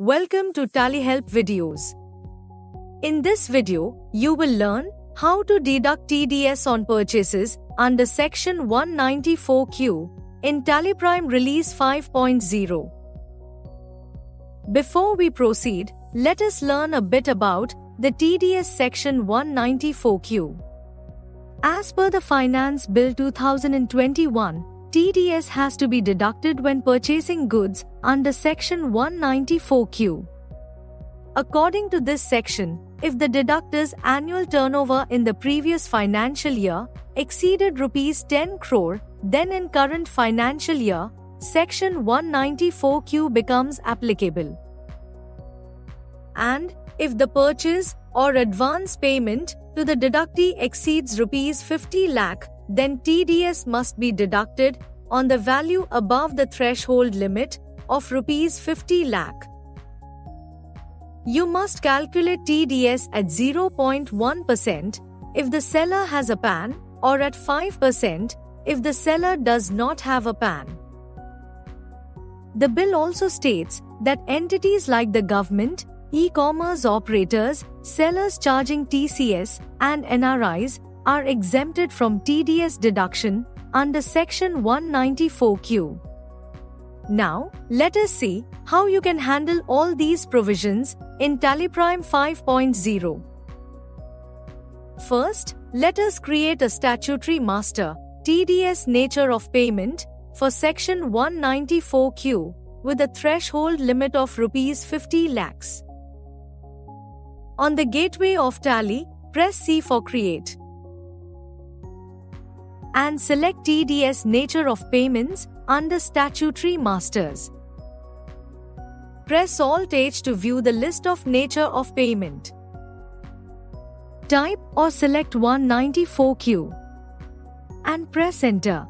Welcome to TallyHelp videos. In this video, you will learn how to deduct TDS on purchases under Section 194Q in TallyPrime Release 5.0. Before we proceed, let us learn a bit about the TDS Section 194Q. As per the Finance Bill 2021, TDS has to be deducted when purchasing goods under Section 194Q. According to this section, if the deductor's annual turnover in the previous financial year exceeded Rs 10 crore, then in current financial year, Section 194Q becomes applicable. And if the purchase or advance payment to the deductee exceeds Rs 50 lakh, then TDS must be deducted on the value above the threshold limit of Rs 50 lakh. You must calculate TDS at 0.1% if the seller has a PAN or at 5% if the seller does not have a PAN. The bill also states that entities like the government, e-commerce operators, sellers charging TCS, and NRIs are exempted from TDS deduction under Section 194Q. Now, let us see how you can handle all these provisions in TallyPrime 5.0. First, let us create a statutory master, TDS nature of payment, for Section 194Q with a threshold limit of Rs 50 lakhs. On the gateway of Tally, press C for Create and select TDS Nature of Payments under Statutory Masters. Press Alt-H to view the list of Nature of Payment. Type or select 194Q and press Enter.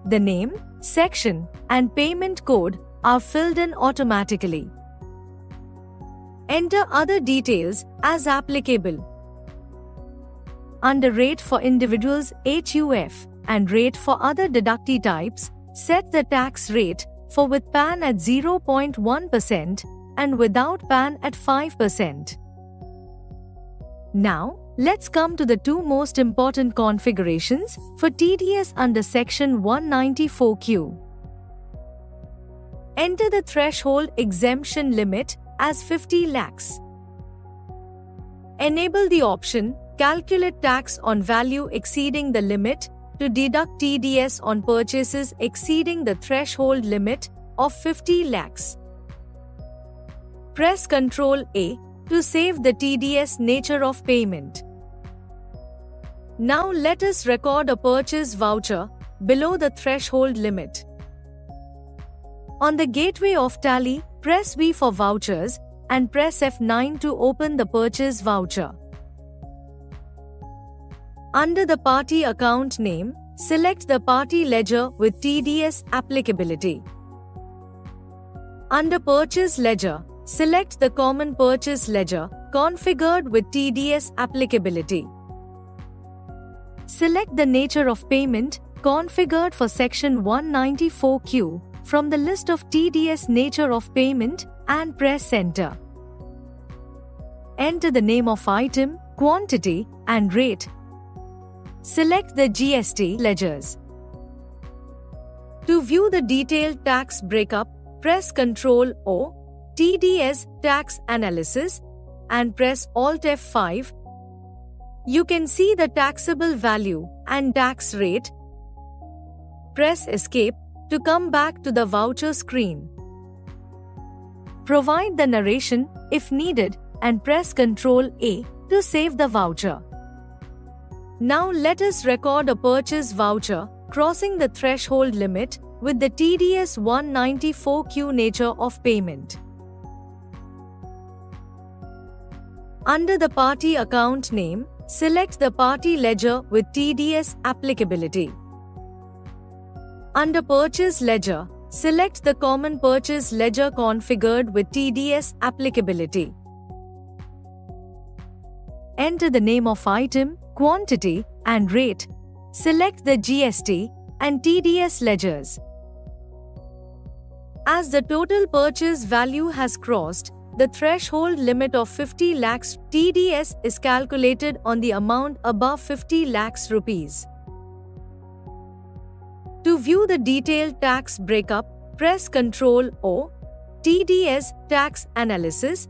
The name, section, and payment code are filled in automatically. Enter other details as applicable. Under Rate for Individuals HUF and Rate for other deductee types, set the tax rate for with PAN at 0.1% and without PAN at 5%. Now, let's come to the two most important configurations for TDS under Section 194Q. Enter the threshold exemption limit as 50 lakhs. Enable the option Calculate tax on value exceeding the limit to deduct TDS on purchases exceeding the threshold limit of 50 lakhs. Press Ctrl A to save the TDS nature of payment. Now let us record a purchase voucher below the threshold limit. On the gateway of Tally, press V for vouchers and press F9 to open the purchase voucher. Under the party account name, select the party ledger with TDS applicability. Under Purchase Ledger, select the Common Purchase Ledger configured with TDS applicability. Select the nature of payment configured for Section 194Q from the list of TDS nature of payment and press Enter. Enter the name of item, quantity, and rate. Select the GST ledgers. To view the detailed tax breakup, press Ctrl O, TDS Tax Analysis, and press Alt F5. You can see the taxable value and tax rate. Press Escape to come back to the voucher screen. Provide the narration if needed and press Ctrl A to save the voucher. Now let us record a purchase voucher crossing the threshold limit with the TDS 194Q nature of payment. Under the party account name, select the party ledger with TDS applicability. Under Purchase Ledger, select the Common Purchase Ledger configured with TDS applicability. Enter the name of item, quantity, and rate. Select the GST and TDS ledgers. As the total purchase value has crossed the threshold limit of 50 lakhs, TDS is calculated on the amount above 50 lakhs rupees. To view the detailed tax breakup, press Ctrl O, TDS Tax Analysis,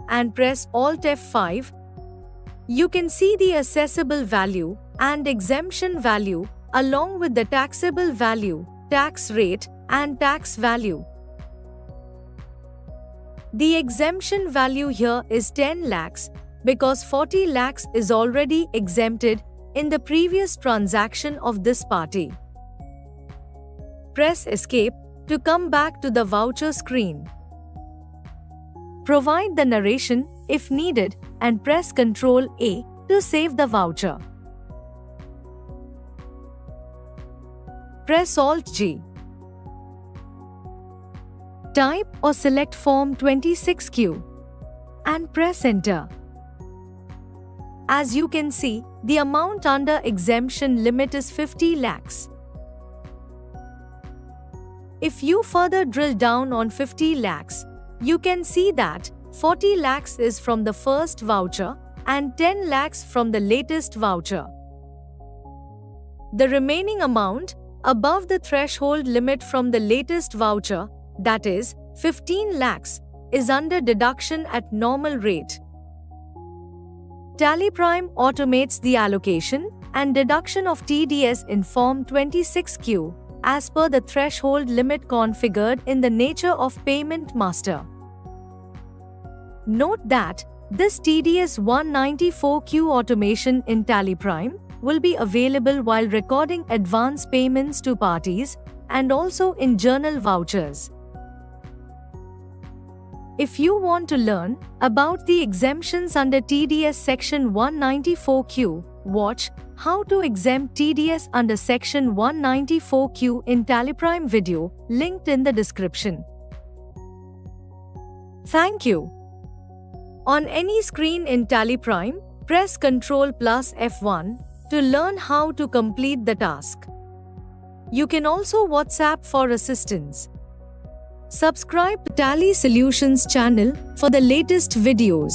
and press Alt F5. You can see the assessable value and exemption value along with the taxable value, tax rate, and tax value. The exemption value here is 10 lakhs because 40 lakhs is already exempted in the previous transaction of this party. Press Escape to come back to the voucher screen. Provide the narration if needed and press Ctrl A to save the voucher. Press Alt G. Type or select Form 26Q and press Enter. As you can see, the amount under exemption limit is 50 lakhs. If you further drill down on 50 lakhs, you can see that 40 lakhs is from the first voucher and 10 lakhs from the latest voucher. The remaining amount above the threshold limit from the latest voucher, that is 15 lakhs, is under deduction at normal rate. TallyPrime automates the allocation and deduction of TDS in Form 26Q as per the threshold limit configured in the nature of Payment Master. Note that this TDS 194Q automation in TallyPrime will be available while recording advance payments to parties and also in journal vouchers. If you want to learn about the exemptions under TDS Section 194Q, watch How to Exempt TDS under Section 194Q in TallyPrime video linked in the description. Thank you. On any screen in TallyPrime, press Ctrl plus F1 to learn how to complete the task. You can also WhatsApp for assistance. Subscribe to Tally Solutions channel for the latest videos.